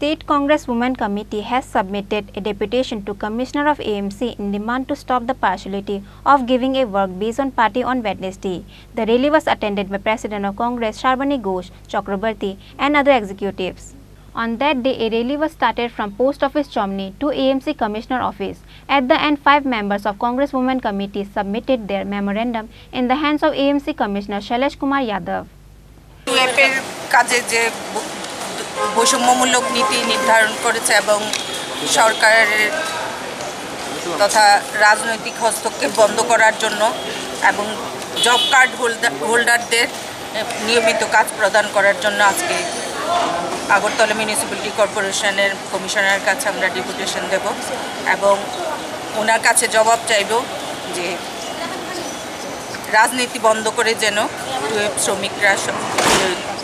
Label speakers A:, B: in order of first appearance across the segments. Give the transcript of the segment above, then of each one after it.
A: State Congress Women Committee has submitted a deputation to Commissioner of AMC in demand to stop the partiality of giving a work based on party on Wednesday. The rally was attended by President of Congress Sharbani Ghosh Chakrabarti and other executives. On that day, a rally was started from Post Office Chomni to AMC Commissioner Office. At the end, 5 members of Congress Women Committee submitted their memorandum in the hands of AMC Commissioner Shailesh Kumar Yadav.
B: বৈষম্যমূলক নীতি নির্ধারণ করেছে এবং সরকারের তথা রাজনৈতিক হস্তক্ষেপ বন্ধ করার জন্য এবং জব কার্ড হোল্ডারদের নিয়মিত কাজ প্রদান করার জন্য আজকে আগরতলা মিউনিসিপ্যালিটি কর্পোরেশনের কমিশনারের কাছে আমরা ডেপুটেশন দেব এবং ওনার কাছে জবাব চাইব যে রাজনীতি বন্ধ করে যেন শ্রমিকরা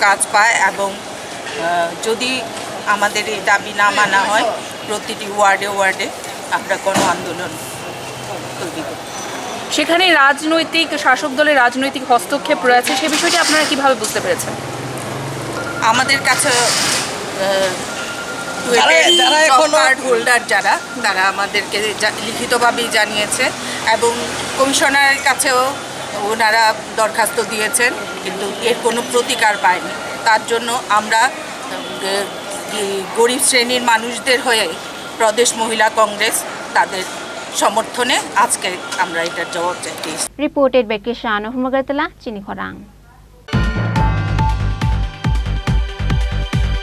B: কাজ পায় এবং যদি আমাদের এই দাবি না মানা হয় প্রতিটি ওয়ার্ডে আমরা কোনো আন্দোলন তৈরি করব।
C: সেখানে রাজনৈতিক শাসক দলের রাজনৈতিক হস্তক্ষেপ রয়েছে, সে বিষয়টি আপনারা কিভাবে বুঝতে পেরেছেন?
B: আমাদের কাছে কার্ড হোল্ডার তারা আমাদেরকে লিখিতভাবেই জানিয়েছে এবং কমিশনারের কাছেও ওনারা দরখাস্ত দিয়েছেন, কিন্তু এর কোনো প্রতিকার পায়নি। তার জন্য আমরা গরিব শ্রেণীর মানুষদের হয়ে প্রদেশ মহিলা কংগ্রেস তাদের সমর্থনে আজকে আমরা এটার জবাব চাইছি।
A: Reported by Krishan of Magatala, Chini Khorang.